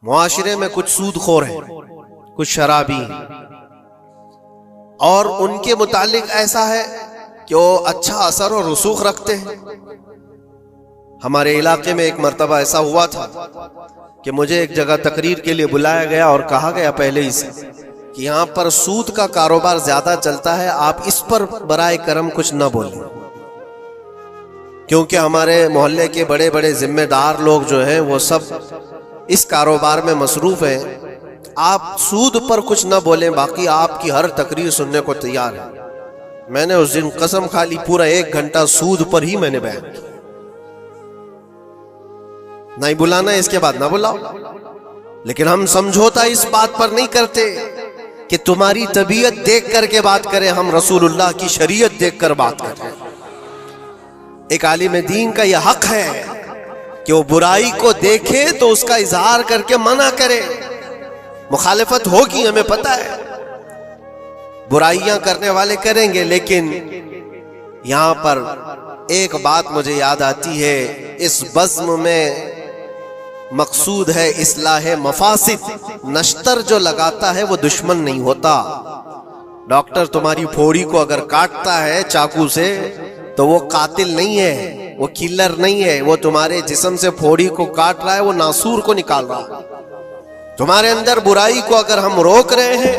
معاشرے میں کچھ سود خور ہیں، کچھ شرابی ہیں، اور ان کے متعلق ایسا ہے کہ وہ اچھا اثر اور رسوخ رکھتے ہیں۔ ہمارے علاقے میں ایک مرتبہ ایسا ہوا تھا کہ مجھے ایک جگہ تقریر کے لیے بلایا گیا اور کہا گیا پہلے ہی سے کہ یہاں پر سود کا کاروبار زیادہ چلتا ہے، آپ اس پر برائے کرم کچھ نہ بولیں، کیونکہ ہمارے محلے کے بڑے بڑے ذمہ دار لوگ جو ہیں وہ سب اس کاروبار میں مصروف ہیں، آپ سود پر کچھ نہ بولیں، باقی آپ کی ہر تقریر سننے کو تیار ہے۔ میں نے اس دن قسم کھا لی، پورا 1 گھنٹہ سود پر ہی میں نے بیان کیا۔ نہیں بلانا اس کے بعد نہ بلاؤ، لیکن ہم سمجھوتا اس بات پر نہیں کرتے کہ تمہاری طبیعت دیکھ کر کے بات کریں، ہم رسول اللہ کی شریعت دیکھ کر بات کریں۔ ایک عالم دین کا یہ حق ہے کہ وہ برائی کو دیکھے تو اس کا اظہار کر کے منع کرے۔ مخالفت ہوگی، ہمیں پتہ ہے، برائیاں کرنے والے کریں گے، لیکن یہاں پر ایک بات مجھے یاد آتی ہے، اس بزم میں مقصود ہے اصلاح مفاسد۔ نشتر جو لگاتا ہے وہ دشمن نہیں ہوتا۔ ڈاکٹر تمہاری پھوڑی کو اگر کاٹتا ہے چاقو سے تو وہ قاتل نہیں ہے، وہ کلر نہیں ہے، وہ تمہارے جسم سے پھوڑی کو کاٹ رہا ہے، وہ ناسور کو نکال رہا ہے۔ تمہارے اندر برائی کو اگر ہم روک رہے ہیں،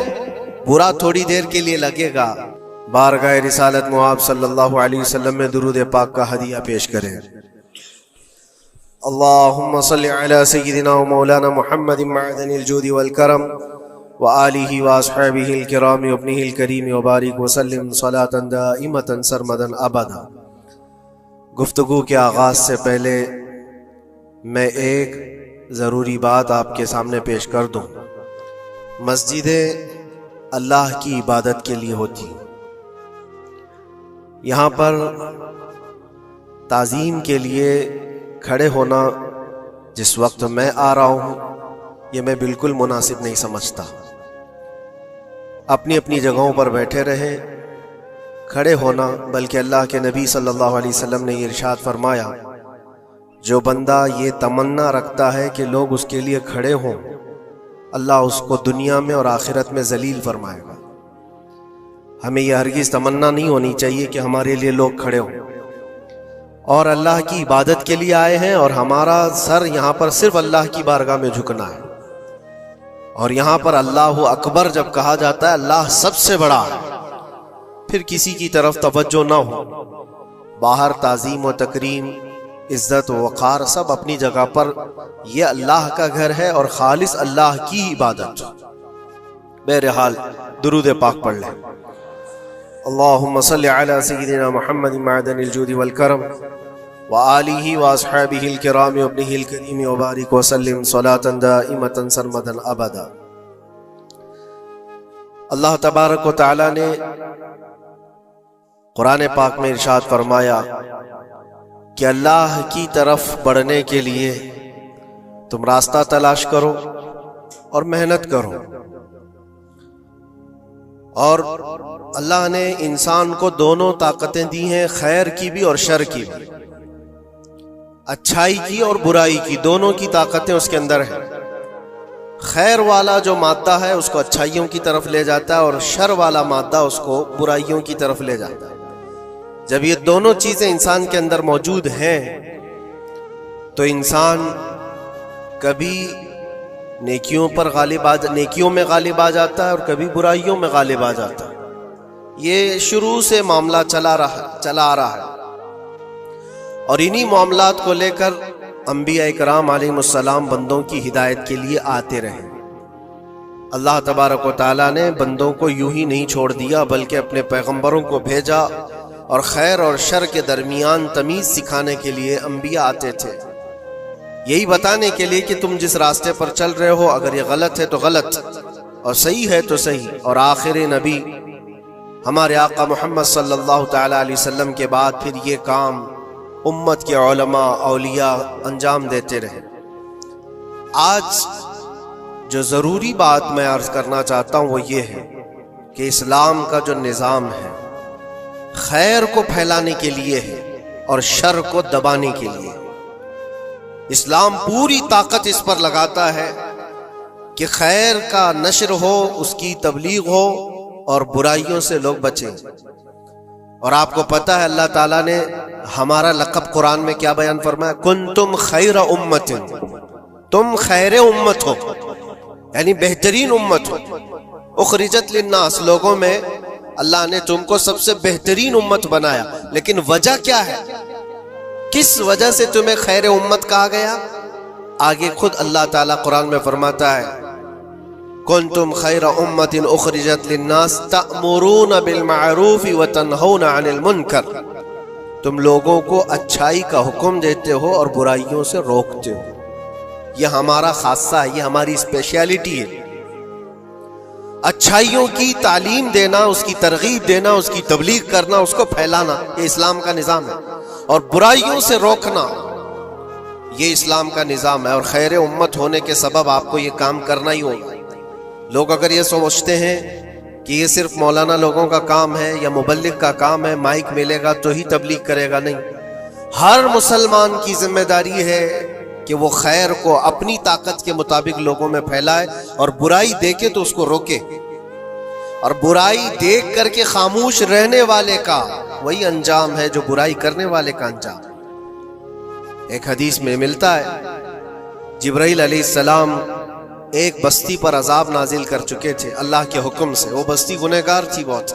برا تھوڑی دیر کے لیے لگے گا۔ بارگاہ رسالت مواب صلی اللہ علیہ وسلم میں درود پاک کا ہدیہ پیش کریں۔ اللہم صلی علی سیدنا و مولانا محمد معدن الجود والکرم وآلہ واصحابہ الکرام وابنہ الکریم وبارک وسلم صلاۃ دائمۃ سرمدا ابدا۔ گفتگو کے آغاز سے پہلے میں ایک ضروری بات آپ کے سامنے پیش کر دوں۔ مسجدیں اللہ کی عبادت کے لیے ہوتی ہیں، یہاں پر تعظیم کے لیے کھڑے ہونا جس وقت میں آ رہا ہوں یہ میں بالکل مناسب نہیں سمجھتا۔ اپنی اپنی جگہوں پر بیٹھے رہیں، کھڑے ہونا، بلکہ اللہ کے نبی صلی اللہ علیہ وسلم نے یہ ارشاد فرمایا، جو بندہ یہ تمنا رکھتا ہے کہ لوگ اس کے لیے کھڑے ہوں، اللہ اس کو دنیا میں اور آخرت میں ذلیل فرمائے گا۔ ہمیں یہ ہرگز تمنا نہیں ہونی چاہیے کہ ہمارے لیے لوگ کھڑے ہوں، اور اللہ کی عبادت کے لیے آئے ہیں، اور ہمارا سر یہاں پر صرف اللہ کی بارگاہ میں جھکنا ہے۔ اور یہاں پر اللہ اکبر جب کہا جاتا ہے، اللہ سب سے بڑا ہے، پھر کسی کی طرف توجہ نہ ہو۔ باہر تعظیم و تکریم، عزت و وقار سب اپنی جگہ پر، یہ اللہ کا گھر ہے اور خالص اللہ کی عبادت۔ بہرحال درود پاک پڑھ لیں۔ اللہم صلی علی سیدنا محمد معدن الجود والکرم وآلہ واصحابہ الکرام وابنہ الکریم وبارک وسلم صلاۃ دائمۃ سرمدا ابدا۔ اللہ تبارک و تعالی نے قرآن پاک میں ارشاد فرمایا کہ اللہ کی طرف بڑھنے کے لیے تم راستہ تلاش کرو اور محنت کرو۔ اور اللہ نے انسان کو دونوں طاقتیں دی ہیں، خیر کی بھی اور شر کی بھی، اچھائی کی اور برائی کی، دونوں کی طاقتیں اس کے اندر ہیں۔ خیر والا جو مادہ ہے اس کو اچھائیوں کی طرف لے جاتا ہے، اور شر والا مادہ اس کو برائیوں کی طرف لے جاتا ہے۔ جب یہ دونوں چیزیں انسان کے اندر موجود ہیں تو انسان کبھی نیکیوں میں غالب آ جاتا ہے اور کبھی برائیوں میں غالب آ جاتا ہے۔ یہ شروع سے معاملہ چلا آ رہا ہے، اور انہی معاملات کو لے کر انبیاء کرام علیہ السلام بندوں کی ہدایت کے لیے آتے رہے۔ اللہ تبارک و تعالیٰ نے بندوں کو یوں ہی نہیں چھوڑ دیا، بلکہ اپنے پیغمبروں کو بھیجا، اور خیر اور شر کے درمیان تمیز سکھانے کے لیے انبیاء آتے تھے، یہی بتانے کے لیے کہ تم جس راستے پر چل رہے ہو، اگر یہ غلط ہے تو غلط اور صحیح ہے تو صحیح۔ اور آخر نبی ہمارے آقا محمد صلی اللہ تعالی علیہ وسلم کے بعد پھر یہ کام امت کے علماء اولیاء انجام دیتے رہے۔ آج جو ضروری بات میں عرض کرنا چاہتا ہوں وہ یہ ہے کہ اسلام کا جو نظام ہے خیر کو پھیلانے کے لیے ہے اور شر کو دبانے کے لیے۔ اسلام پوری طاقت اس پر لگاتا ہے کہ خیر کا نشر ہو، اس کی تبلیغ ہو اور برائیوں سے لوگ بچیں۔ اور آپ کو پتہ ہے اللہ تعالیٰ نے ہمارا لقب قرآن میں کیا بیان فرمایا؟ کنتم خیر امت، تم خیر امت ہو، یعنی بہترین امت ہو۔ اخرجت للناس، لوگوں میں اللہ نے تم کو سب سے بہترین امت بنایا، لیکن وجہ کیا ہے؟ کس وجہ سے تمہیں خیر امت کہا گیا؟ آگے خود اللہ تعالیٰ قرآن میں فرماتا ہے کنتم خیر امت اخرجت للناس تأمرون بالمعروف وتنہون عن المنکر، تم لوگوں کو اچھائی کا حکم دیتے ہو اور برائیوں سے روکتے ہو۔ یہ ہمارا خاصہ ہے، یہ ہماری اسپیشلٹی ہے۔ اچھائیوں کی تعلیم دینا، اس کی ترغیب دینا، اس کی تبلیغ کرنا، اس کو پھیلانا، یہ اسلام کا نظام ہے۔ اور برائیوں سے روکنا، یہ اسلام کا نظام ہے۔ اور خیر امت ہونے کے سبب آپ کو یہ کام کرنا ہی ہوگا۔ لوگ اگر یہ سمجھتے ہیں کہ یہ صرف مولانا لوگوں کا کام ہے یا مبلغ کا کام ہے، مائک ملے گا تو ہی تبلیغ کرے گا، نہیں، ہر مسلمان کی ذمہ داری ہے کہ وہ خیر کو اپنی طاقت کے مطابق لوگوں میں پھیلائے، اور برائی دیکھے تو اس کو روکے۔ اور برائی دیکھ کر کے خاموش رہنے والے کا وہی انجام ہے جو برائی کرنے والے کا انجام۔ ایک حدیث میں ملتا ہے جبرائیل علیہ السلام ایک بستی پر عذاب نازل کر چکے تھے اللہ کے حکم سے۔ وہ بستی گنہگار تھی بہت،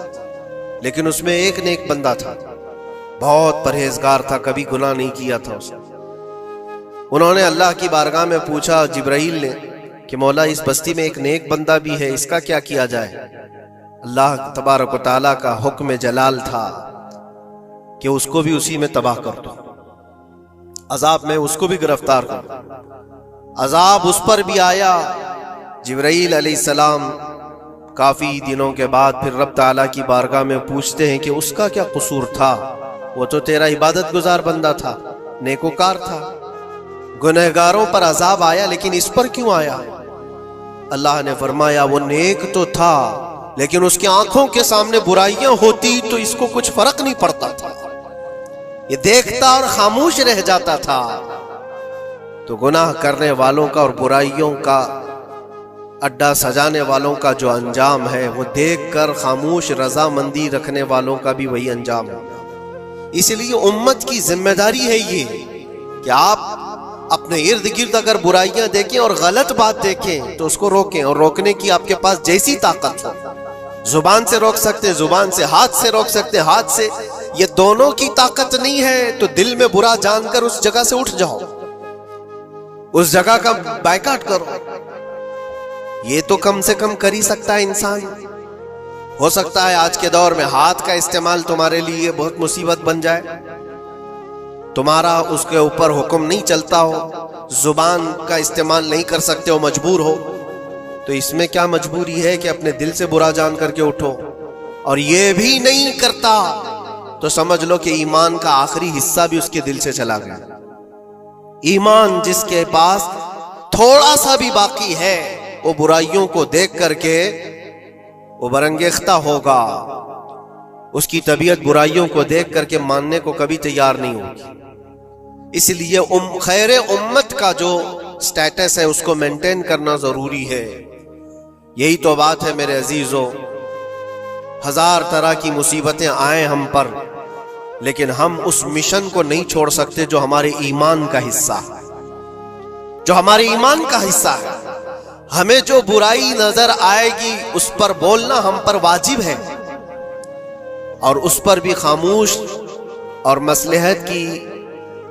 لیکن اس میں ایک نیک بندہ تھا، بہت پرہیزگار تھا، کبھی گناہ نہیں کیا تھا اس نے۔ انہوں نے اللہ کی بارگاہ میں پوچھا جبرائیل نے کہ مولا اس بستی میں ایک نیک بندہ بھی ہے، اس کا کیا کیا جائے؟ اللہ تبارک و تعالیٰ کا حکم جلال تھا کہ اس کو بھی اسی میں تباہ کر دو، عذاب میں اس کو بھی گرفتار کر دو۔ عذاب اس پر بھی آیا۔ جبرائیل علیہ السلام کافی دنوں کے بعد پھر رب تعالیٰ کی بارگاہ میں پوچھتے ہیں کہ اس کا کیا قصور تھا؟ وہ تو تیرا عبادت گزار بندہ تھا، نیکوکار تھا، گنہگاروں پر عذاب آیا، لیکن اس پر کیوں آیا؟ اللہ نے فرمایا وہ نیک تو تھا، لیکن اس کی آنکھوں کے سامنے برائیاں ہوتی تو اس کو کچھ فرق نہیں پڑتا تھا، یہ دیکھتا اور خاموش رہ جاتا تھا۔ تو گناہ کرنے والوں کا اور برائیوں کا اڈا سجانے والوں کا جو انجام ہے وہ دیکھ کر خاموش رضامندی رکھنے والوں کا بھی وہی انجام ہے۔ اس لیے امت کی ذمہ داری ہے یہ کہ آپ اپنے ارد گرد اگر برائیاں دیکھیں اور غلط بات دیکھیں تو اس کو روکیں، اور روکنے کی آپ کے پاس جیسی طاقت ہو، زبان سے روک سکتے، زبان سے، ہاتھ سے روک سکتے، ہاتھ سے، یہ دونوں کی طاقت نہیں ہے تو دل میں برا جان کر اس جگہ سے اٹھ جاؤ، اس جگہ کا بائیکاٹ کرو۔ یہ تو کم سے کم کر ہی سکتا ہے انسان۔ ہو سکتا ہے آج کے دور میں ہاتھ کا استعمال تمہارے لیے بہت مصیبت بن جائے، تمہارا اس کے اوپر حکم نہیں چلتا ہو، زبان کا استعمال نہیں کر سکتے ہو، مجبور ہو، تو اس میں کیا مجبوری ہے کہ اپنے دل سے برا جان کر کے اٹھو؟ اور یہ بھی نہیں کرتا تو سمجھ لو کہ ایمان کا آخری حصہ بھی اس کے دل سے چلا گیا۔ ایمان جس کے پاس تھوڑا سا بھی باقی ہے وہ برائیوں کو دیکھ کر کے وہ برانگیختہ ہوگا، اس کی طبیعت برائیوں کو دیکھ کر کے ماننے کو کبھی تیار نہیں ہوگی۔ اس لیے خیر امت کا جو سٹیٹس ہے اس کو مینٹین کرنا ضروری ہے۔ یہی تو بات ہے میرے عزیزو، ہزار طرح کی مصیبتیں آئیں ہم پر، لیکن ہم اس مشن کو نہیں چھوڑ سکتے جو ہمارے ایمان کا حصہ ہے، جو ہمارے ایمان کا حصہ ہے۔ ہمیں جو برائی نظر آئے گی اس پر بولنا ہم پر واجب ہے، اور اس پر بھی خاموش اور مصلحت کی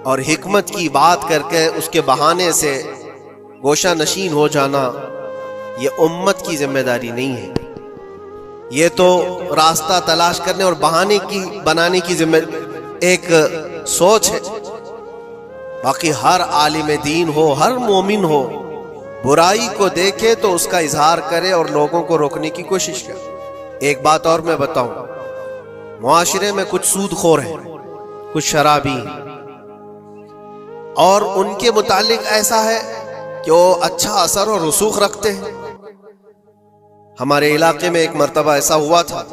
اور حکمت کی بات کر کے اس کے بہانے سے گوشہ نشین ہو جانا یہ امت کی ذمہ داری نہیں ہے۔ یہ تو راستہ تلاش کرنے اور بہانے کی بنانے کی ذمہ ایک سوچ ہے۔ باقی ہر عالم دین ہو، ہر مومن ہو، برائی کو دیکھے تو اس کا اظہار کرے اور لوگوں کو روکنے کی کوشش کرے۔ ایک بات اور میں بتاؤں، معاشرے میں کچھ سود خور ہیں، کچھ شرابی ہیں، اور ان کے متعلق ایسا ہے کہ وہ اچھا اثر اور رسوخ رکھتے ہیں۔ ہمارے علاقے میں ایک مرتبہ ایسا ہوا تھا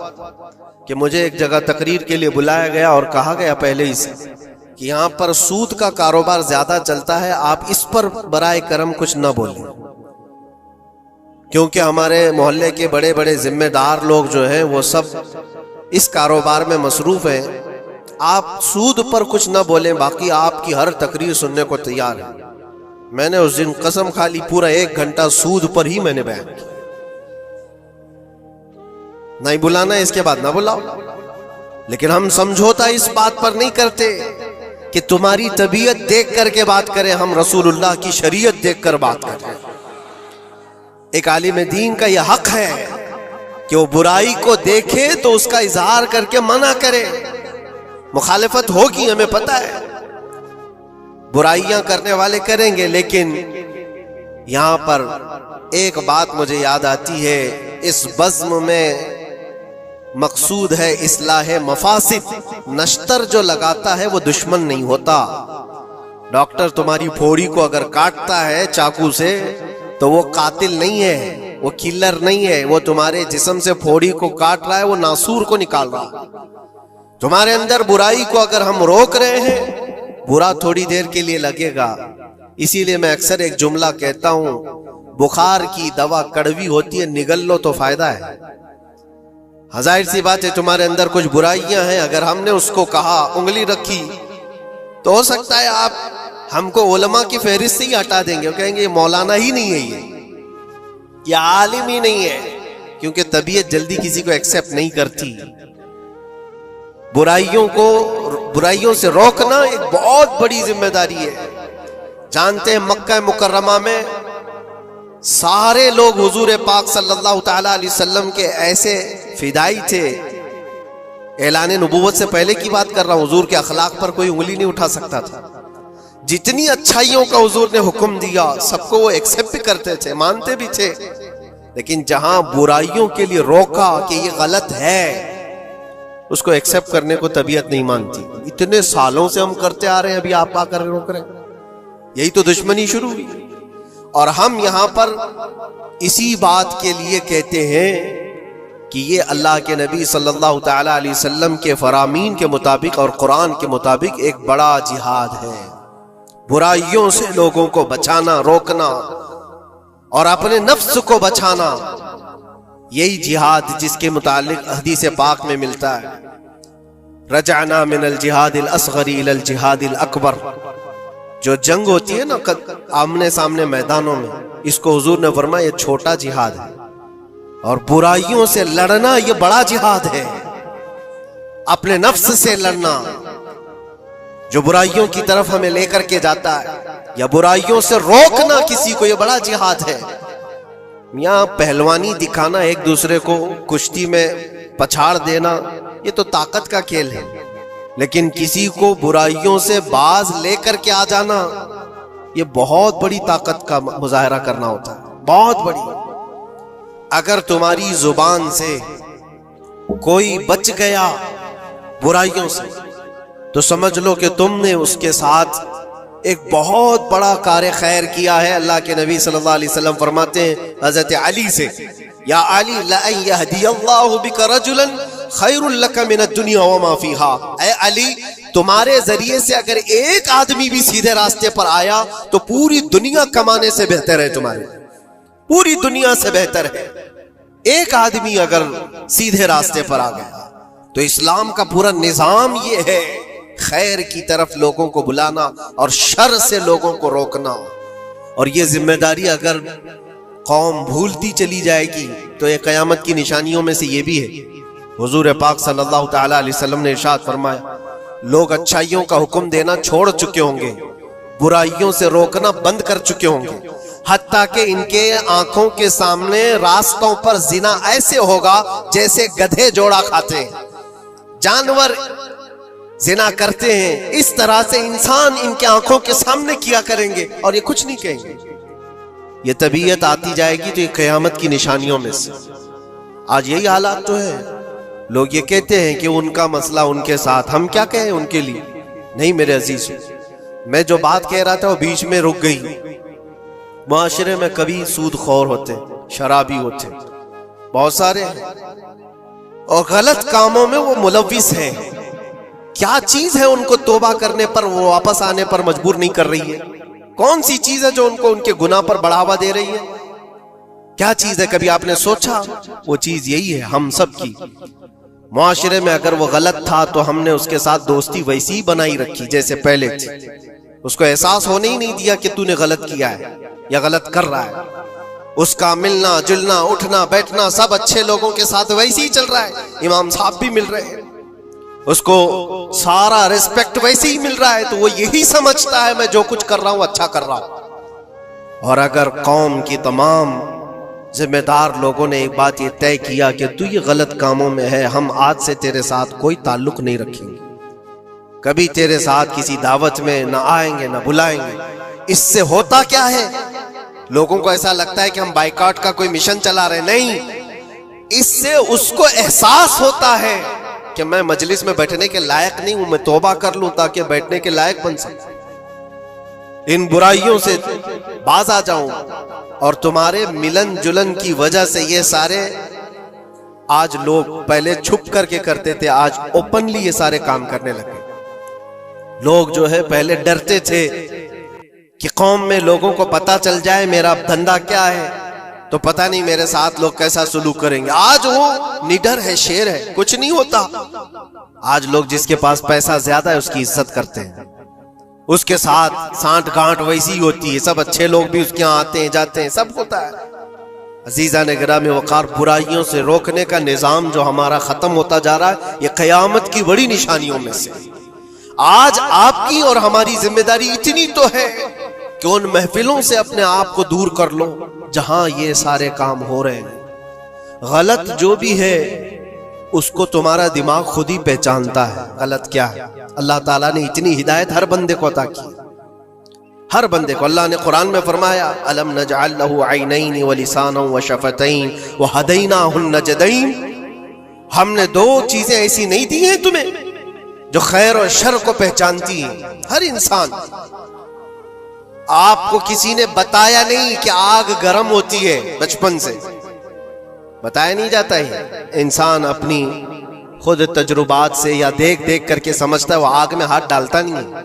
کہ مجھے ایک جگہ تقریر کے لیے بلایا گیا اور کہا گیا پہلے ہی سے کہ یہاں پر سود کا کاروبار زیادہ چلتا ہے، آپ اس پر برائے کرم کچھ نہ بولیں۔ کیونکہ ہمارے محلے کے بڑے بڑے ذمہ دار لوگ جو ہیں وہ سب اس کاروبار میں مصروف ہیں. آپ سود پر کچھ نہ بولیں، باقی آپ کی ہر تقریر سننے کو تیار ہے. میں نے اس دن قسم کھا لی پورا 1 گھنٹہ سود پر ہی میں نے بیان کیا. نہیں بلانا اس کے بعد نہ بلاؤ، لیکن ہم سمجھوتا اس بات پر نہیں کرتے کہ تمہاری طبیعت دیکھ کر کے بات کریں، ہم رسول اللہ کی شریعت دیکھ کر بات کریں. ایک عالم دین کا یہ حق ہے کہ وہ برائی کو دیکھے تو اس کا اظہار کر کے منع کرے. مخالفت ہوگی، ہمیں پتہ ہے، برائیاں کرنے والے کریں گے، لیکن یہاں پر ایک بات مجھے یاد آتی ہے، اس بزم میں مقصود ہے اصلاح مفاسد. نشتر جو لگاتا ہے وہ دشمن نہیں ہوتا. ڈاکٹر تمہاری پھوڑی کو اگر کاٹتا ہے چاقو سے تو وہ قاتل نہیں ہے، وہ کلر نہیں ہے، وہ تمہارے جسم سے پھوڑی کو کاٹ رہا ہے، وہ ناسور کو نکال رہا. تمہارے اندر برائی کو اگر ہم روک رہے ہیں، برا تھوڑی دیر کے لیے لگے گا. اسی لیے میں اکثر ایک جملہ کہتا ہوں، بخار کی دوا کڑوی ہوتی ہے، نگل لو تو فائدہ ہے. ظاہر سی بات ہے تمہارے اندر کچھ برائیاں ہیں، اگر ہم نے اس کو کہا، انگلی رکھی، تو ہو سکتا ہے آپ ہم کو علماء کی فہرست سے ہی ہٹا دیں گے، وہ کہیں گے یہ مولانا ہی نہیں ہے، یہ عالم ہی نہیں ہے، کیونکہ طبیعت جلدی کسی کو ایکسپٹ نہیں کرتی. برائیوں سے روکنا ایک بہت بڑی ذمہ داری ہے. جانتے ہیں مکہ مکرمہ میں سارے لوگ حضور پاک صلی اللہ تعالی علیہ وسلم کے ایسے فدائی تھے. اعلان نبوت سے پہلے کی بات کر رہا ہوں، حضور کے اخلاق پر کوئی انگلی نہیں اٹھا سکتا تھا. جتنی اچھائیوں کا حضور نے حکم دیا سب کو وہ ایکسپٹ بھی کرتے تھے، مانتے بھی تھے، لیکن جہاں برائیوں کے لیے روکا کہ یہ غلط ہے، اس کو ایکسپٹ کرنے کو طبیعت نہیں مانتی. اتنے سالوں سے ہم کرتے آ رہے ہیں، ابھی آپ آ کر روک رہے ہیں، یہی تو دشمنی شروع ہوئی. اور ہم یہاں پر اسی بات کے لیے کہتے ہیں کہ یہ اللہ کے نبی صلی اللہ تعالی علیہ وسلم کے فرامین کے مطابق اور قرآن کے مطابق ایک بڑا جہاد ہے. برائیوں سے لوگوں کو بچانا، روکنا اور اپنے نفس کو بچانا، یہی جہاد جس کے متعلق حدیث پاک میں ملتا ہے، رجعنا من الجہاد الاصغر الى الجہاد الاکبر. جو جنگ ہوتی ہے نا آمنے سامنے میدانوں میں، اس کو حضور نے فرمایا یہ چھوٹا جہاد ہے، اور برائیوں سے لڑنا یہ بڑا جہاد ہے. اپنے نفس سے لڑنا جو برائیوں کی طرف ہمیں لے کر کے جاتا ہے، یا برائیوں سے روکنا کسی کو، یہ بڑا جہاد ہے. یہاں پہلوانی دکھانا، ایک دوسرے کو کشتی میں پچھاڑ دینا، یہ تو طاقت کا کھیل ہے، لیکن کسی کو برائیوں سے باز لے کر کے آ جانا، یہ بہت بڑی طاقت کا مظاہرہ کرنا ہوتا ہے، بہت بڑی. اگر تمہاری زبان سے کوئی بچ گیا برائیوں سے تو سمجھ لو کہ تم نے اس کے ساتھ ایک بہت بڑا کار خیر کیا ہے. اللہ کے نبی صلی اللہ علیہ وسلم فرماتے ہیں حضرت علی سے، یا علی لَأَن يَهْدِيَ اللَّهُ بِكَ رَجُلًا خَيْرٌ لَكَ مِنَ الدُّنْيَا وَمَا فِيهَا. اے علی، تمہارے ذریعے سے اگر ایک آدمی بھی سیدھے راستے پر آیا تو پوری دنیا کمانے سے بہتر ہے، تمہارے پوری دنیا سے بہتر ہے. ایک آدمی اگر سیدھے راستے پر آ گیا تو اسلام کا پورا نظام یہ ہے، خیر کی طرف لوگوں کو بلانا اور شر سے لوگوں کو روکنا. اور یہ ذمہ داری اگر قوم بھولتی چلی جائے گی تو یہ قیامت کی نشانیوں میں سے یہ بھی ہے. حضور پاک صلی اللہ تعالی علیہ وسلم نے ارشاد فرمایا، لوگ اچھائیوں کا حکم دینا چھوڑ چکے ہوں گے، برائیوں سے روکنا بند کر چکے ہوں گے، حتیٰ کہ ان کے آنکھوں کے سامنے راستوں پر زنا ایسے ہوگا جیسے گدھے جوڑا کھاتے ہیں. جانور زنا کرتے ہیں، اس طرح سے انسان ان کے آنکھوں کے سامنے کیا کریں گے اور یہ کچھ نہیں کہیں گے. یہ طبیعت آتی جائے گی تو یہ قیامت کی نشانیوں میں سے. آج یہی حالات تو ہے. لوگ یہ کہتے ہیں کہ ان کا مسئلہ ان کے ساتھ، ہم کیا کہیں ان کے لیے. نہیں میرے عزیز، میں جو بات کہہ رہا تھا وہ بیچ میں رک گئی. معاشرے میں کبھی سود خور ہوتے، شرابی ہوتے، بہت سارے ہیں، اور غلط کاموں میں وہ ملوث ہیں. کیا چیز ہے ان کو توبہ کرنے پر، وہ واپس آنے پر مجبور نہیں کر رہی ہے؟ کون سی چیز ہے جو ان کو ان کے گناہ پر بڑھاوا دے رہی ہے؟ کیا چیز ہے؟ کبھی آپ نے سوچا؟ وہ چیز یہی ہے ہم سب کی معاشرے میں اگر وہ غلط تھا تو ہم نے اس کے ساتھ دوستی ویسی ہی بنائی رکھی جیسے پہلے تھی، اس کو احساس ہونے ہی نہیں دیا کہ تو نے غلط کیا ہے یا غلط کر رہا ہے۔ اس کا ملنا جلنا اٹھنا بیٹھنا سب اچھے لوگوں کے ساتھ ویسے ہی چل رہا ہے، امام صاحب بھی مل رہے ہیں، اس کو سارا ریسپیکٹ ویسے ہی مل رہا ہے، تو وہ یہی سمجھتا ہے میں جو کچھ کر رہا ہوں اچھا کر رہا ہوں۔ اور اگر قوم کی تمام ذمہ دار لوگوں نے ایک بات یہ طے کیا کہ تو یہ غلط کاموں میں ہے، ہم آج سے تیرے ساتھ کوئی تعلق نہیں رکھیں گے، کبھی تیرے ساتھ کسی دعوت میں نہ آئیں گے نہ بلائیں گے۔ اس سے ہوتا کیا ہے؟ لوگوں کو ایسا لگتا ہے کہ ہم بائیکاٹ کا کوئی مشن چلا رہے، نہیں، اس سے اس کو احساس ہوتا ہے کہ میں مجلس میں بیٹھنے کے لائق نہیں ہوں، میں توبہ کر لوں تاکہ بیٹھنے کے لائق بن سکوں، ان برائیوں سے باز آ جاؤں۔ اور تمہارے ملن جلن کی وجہ سے یہ سارے آج لوگ پہلے چھپ کر کے کرتے تھے، آج اوپنلی یہ سارے کام کرنے لگے۔ لوگ جو ہے پہلے ڈرتے تھے کہ قوم میں لوگوں کو پتا چل جائے میرا دھندا کیا ہے تو پتہ نہیں میرے ساتھ لوگ کیسا سلوک کریں گے۔ آج وہ نڈر ہے، شیر ہے، کچھ نہیں ہوتا۔ آج لوگ جس کے پاس پیسہ زیادہ ہے اس کی عزت کرتے ہیں، اس کے ساتھ سانٹ گانٹ ویسی ہوتی ہے، سب اچھے لوگ بھی اس کے یہاں آتے ہیں جاتے ہیں، سب ہوتا ہے۔ عزیزان گرامی وقار، برائیوں سے روکنے کا نظام جو ہمارا ختم ہوتا جا رہا ہے، یہ قیامت کی بڑی نشانیوں میں سے۔ آج آپ کی اور ہماری ذمہ داری اتنی تو ہے کہ ان محفلوں سے اپنے آپ کو دور کر لو جہاں یہ سارے کام ہو رہے ہیں۔ غلط جو بھی ہے اس کو تمہارا دماغ خود ہی پہچانتا ہے غلط کیا ہے۔ اللہ تعالیٰ نے اتنی ہدایت ہر بندے کو عطا کی، ہر بندے کو۔ اللہ نے قرآن میں فرمایا أَلَمْ نَجْعَلْ لَهُ عَيْنَيْنِ وَلِسَانًا وَشَفَتَيْنِ وَهَدَيْنَاهُ النَّجْدَيْنِ، ہم نے دو چیزیں ایسی نہیں دی ہیں تمہیں جو خیر اور شر کو پہچانتی ہیں۔ ہر انسان، آپ کو کسی نے بتایا نہیں کہ آگ گرم ہوتی ہے، بچپن سے بتایا نہیں جاتا ہے، انسان اپنی خود تجربات سے یا دیکھ دیکھ کر کے سمجھتا ہے، وہ آگ میں ہاتھ ڈالتا نہیں ہے۔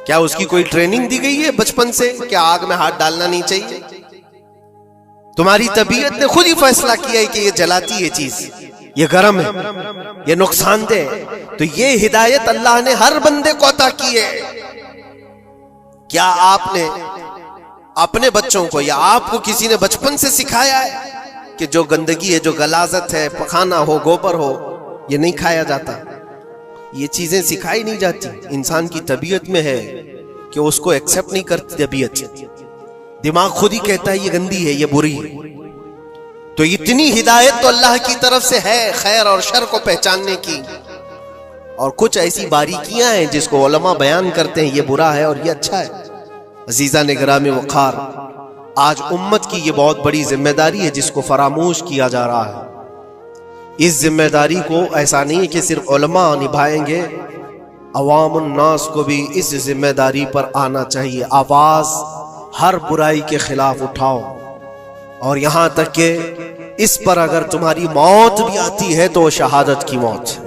کیا اس کی کوئی ٹریننگ دی گئی ہے بچپن سے کہ آگ میں ہاتھ ڈالنا نہیں چاہیے؟ تمہاری طبیعت نے خود ہی فیصلہ کیا ہے کہ یہ جلاتی ہے چیز، یہ گرم ہے، یہ نقصان دہ ہے۔ تو یہ ہدایت اللہ نے ہر بندے کو عطا کی ہے۔ کیا آپ نے اپنے بچوں کو یا آپ کو کسی نے بچپن سے سکھایا ہے کہ جو گندگی ہے، جو غلاظت ہے، پخانہ ہو، گوبر ہو، یہ نہیں کھایا جاتا؟ یہ چیزیں سکھائی نہیں جاتی، انسان کی طبیعت میں ہے کہ اس کو ایکسپٹ نہیں کرتی طبیعت، دماغ خود ہی کہتا ہے یہ گندی ہے، یہ بری ہے۔ تو اتنی ہدایت تو اللہ کی طرف سے ہے خیر اور شر کو پہچاننے کی، اور کچھ ایسی باریکیاں ہیں جس کو علماء بیان کرتے ہیں یہ برا ہے اور یہ اچھا ہے۔ عزیزان گرامی وقار، آج امت کی یہ بہت بڑی ذمہ داری ہے جس کو فراموش کیا جا رہا ہے۔ اس ذمہ داری کو ایسا نہیں ہے کہ صرف علماء نبھائیں گے، عوام الناس کو بھی اس ذمہ داری پر آنا چاہیے۔ آواز ہر برائی کے خلاف اٹھاؤ، اور یہاں تک کہ اس پر اگر تمہاری موت بھی آتی ہے تو وہ شہادت کی موت ہے،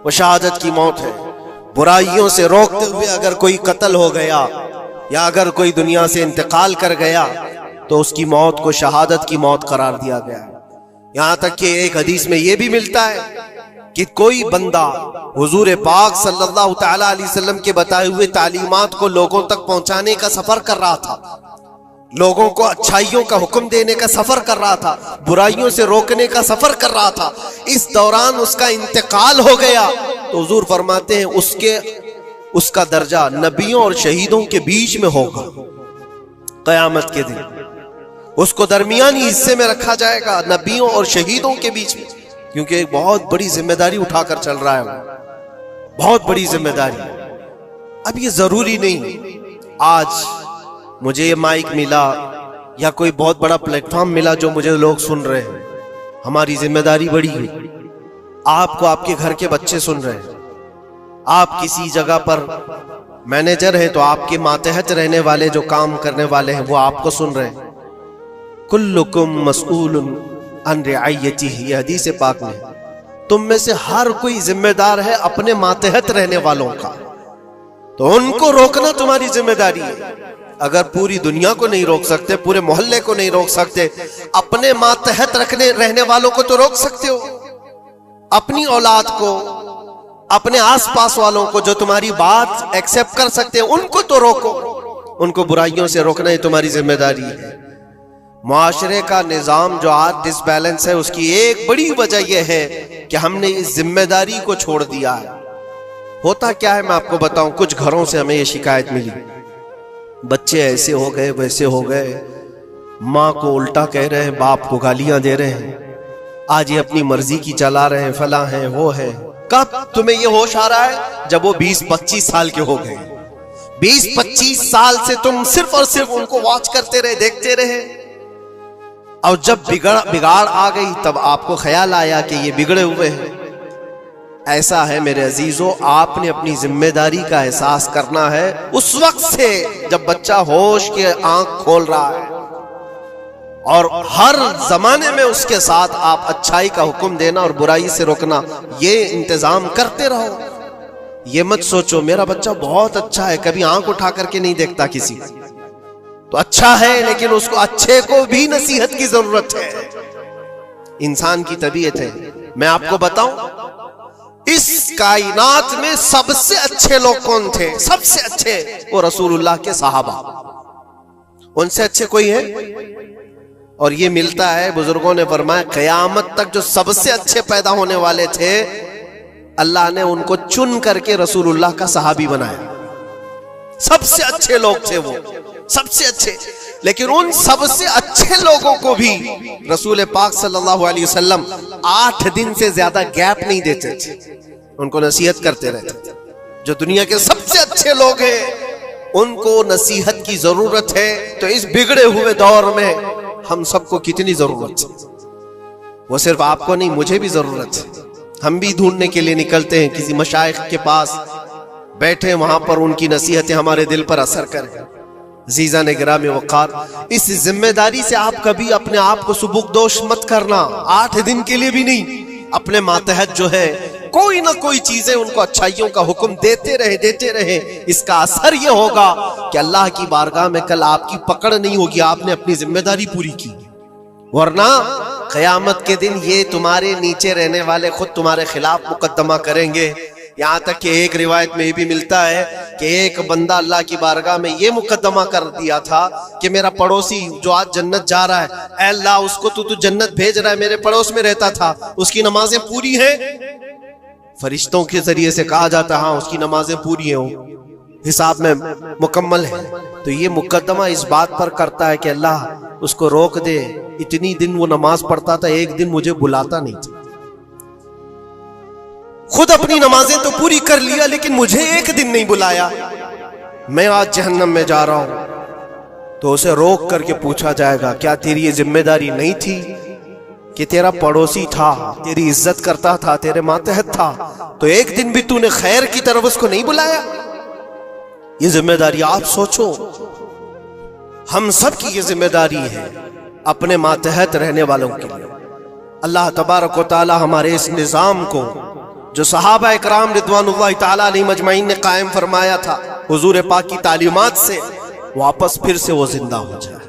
وہ شہادت کی موت ہے۔ برائیوں سے روکتے ہوئے اگر کوئی قتل ہو گیا یا اگر کوئی دنیا سے انتقال کر گیا تو اس کی موت کو شہادت کی موت قرار دیا گیا۔ یہاں تک کہ ایک حدیث میں یہ بھی ملتا ہے کہ کوئی بندہ حضور پاک صلی اللہ تعالی علیہ وسلم کے بتائے ہوئے تعلیمات کو لوگوں تک پہنچانے کا سفر کر رہا تھا، لوگوں کو اچھائیوں کا حکم دینے کا سفر کر رہا تھا، برائیوں سے روکنے کا سفر کر رہا تھا، اس دوران اس کا انتقال ہو گیا تو حضور فرماتے ہیں اس کا درجہ نبیوں اور شہیدوں کے بیچ میں ہوگا قیامت کے دن، اس کو درمیانی حصے میں رکھا جائے گا نبیوں اور شہیدوں کے بیچ میں، کیونکہ ایک بہت بڑی ذمہ داری اٹھا کر چل رہا ہے، بہت بڑی ذمہ داری۔ اب یہ ضروری نہیں آج مجھے یہ مائک ملا یا کوئی بہت بڑا پلیٹ فارم ملا جو مجھے لوگ سن رہے ہیں، ہماری ذمہ داری بڑی ہے۔ آپ کو آپ کے گھر کے بچے سن رہے ہیں، آپ کسی جگہ پر مینیجر ہیں تو آپ کے ماتحت رہنے والے جو کام کرنے والے ہیں وہ آپ کو سن رہے ہیں۔ کلکم مسئول عن رعیتہ، یہ حدیث پاک میں، تم میں سے ہر کوئی ذمہ دار ہے اپنے ماتحت رہنے والوں کا، تو ان کو روکنا تمہاری ذمہ داری ہے۔ اگر پوری دنیا کو نہیں روک سکتے، پورے محلے کو نہیں روک سکتے، اپنے ماتحت رہنے والوں کو تو روک سکتے ہو، اپنی اولاد کو، اپنے آس پاس والوں کو جو تمہاری بات ایکسپٹ کر سکتے ہیں ان کو تو روکو، ان کو برائیوں سے روکنا یہ تمہاری ذمہ داری ہے۔ معاشرے کا نظام جو آج ڈس بیلنس ہے، اس کی ایک بڑی وجہ یہ ہے کہ ہم نے اس ذمہ داری کو چھوڑ دیا ہے۔ ہوتا کیا ہے میں آپ کو بتاؤں، کچھ گھروں سے ہمیں یہ شکایت ملی، بچے ایسے ہو گئے ویسے ہو گئے، ماں کو الٹا کہہ رہے ہیں، باپ کو گالیاں دے رہے ہیں، آج یہ اپنی مرضی کی چلا رہے ہیں، فلاں ہیں وہ ہے۔ کب تمہیں یہ ہوش آ رہا ہے؟ جب وہ 20-25 سال کے ہو گئے۔ 20-25 سال سے تم صرف اور صرف ان کو واچ کرتے رہے، دیکھتے رہے، اور جب بگاڑ آ گئی تب آپ کو خیال آیا کہ یہ بگڑے ہوئے ہیں۔ ایسا ہے میرے عزیزو، آپ نے اپنی ذمہ داری کا احساس کرنا ہے اس وقت سے جب بچہ ہوش کے آنکھ کھول رہا ہے، اور ہر زمانے میں اس کے ساتھ آپ اچھائی کا حکم دینا اور برائی سے روکنا، یہ انتظام کرتے رہو۔ یہ مت سوچو میرا بچہ بہت اچھا ہے، کبھی آنکھ اٹھا کر کے نہیں دیکھتا کسی، تو اچھا ہے، لیکن اس کو اچھے کو بھی نصیحت کی ضرورت ہے۔ انسان کی طبیعت ہے۔ میں آپ کو بتاؤں، اس کائنات میں سب سے اچھے لوگ کون تھے؟ سب سے اچھے وہ رسول اللہ کے صحابہ، ان سے اچھے کوئی ہے؟ اور یہ ملتا ہے، بزرگوں نے فرمایا قیامت تک جو سب سے اچھے پیدا ہونے والے تھے، اللہ نے ان کو چن کر کے رسول اللہ کا صحابی بنایا۔ سب سے اچھے لوگ تھے وہ، سب سے اچھے، لیکن ان سب سے اچھے لوگوں کو بھی رسول پاک صلی اللہ علیہ وسلم 8 دن سے زیادہ گیپ نہیں دیتے تھے، ان کو نصیحت کرتے رہتے تھے۔ جو دنیا کے سب سے اچھے لوگ ہیں ان کو نصیحت کی ضرورت ہے، تو اس بگڑے ہوئے دور میں ہم سب کو کتنی ضرورت ہے؟ وہ صرف آپ کو نہیں، مجھے بھی ضرورت ہے۔ ہم بھی ڈھونڈنے کے لیے نکلتے ہیں کسی مشائخ کے پاس، بیٹھے وہاں پر ان کی نصیحتیں ہمارے دل پر اثر کریں۔ عزیزان گرامی وقار، اس ذمہ داری سے آپ کبھی اپنے آپ کو سبکدوش مت کرنا، 8 دن کے لیے بھی نہیں۔ اپنے ماتحت جو ہے کوئی نہ کوئی چیزیں ان کو اچھائیوں کا حکم دیتے رہے۔ اس کا اثر یہ ہوگا کہ اللہ کی بارگاہ میں کل آپ کی پکڑ نہیں ہوگی، آپ نے اپنی ذمہ داری پوری کی، ورنہ قیامت کے دن یہ تمہارے نیچے رہنے والے خود تمہارے خلاف مقدمہ کریں گے۔ یہاں تک کہ ایک روایت میں یہ بھی ملتا ہے کہ ایک بندہ اللہ کی بارگاہ میں یہ مقدمہ کر دیا تھا کہ میرا پڑوسی جو آج جنت جا رہا ہے، اے اللہ اس کو تو جنت بھیج رہا ہے، میرے پڑوس میں رہتا تھا، اس کی نمازیں پوری ہیں؟ فرشتوں کے ذریعے سے کہا جاتا ہاں اس کی نمازیں پوری ہیں، حساب میں مکمل ہے۔ تو یہ مقدمہ اس بات پر کرتا ہے کہ اللہ اس کو روک دے، اتنی دن وہ نماز پڑھتا تھا، ایک دن مجھے بلاتا نہیں تھا، خود اپنی نمازیں تو پوری کر لیا لیکن مجھے ایک دن نہیں بلایا، میں آج جہنم میں جا رہا ہوں۔ تو اسے روک کر کے پوچھا جائے گا کیا تیری یہ ذمہ داری نہیں تھی کہ تیرا پڑوسی تھا، تیری عزت کرتا تھا، تیرے ماتحت تھا، تو ایک دن بھی تو نے خیر کی طرف اس کو نہیں بلایا؟ یہ ذمہ داری آپ سوچو، ہم سب کی یہ ذمہ داری ہے اپنے ماتحت رہنے والوں کے لیے۔ اللہ تبارک و تعالی ہمارے اس نظام کو جو صحابہ اکرام رضوان اللہ تعالی علیہم اجمعین نے قائم فرمایا تھا حضور پاک کی تعلیمات سے، واپس پھر سے وہ زندہ ہو جائے۔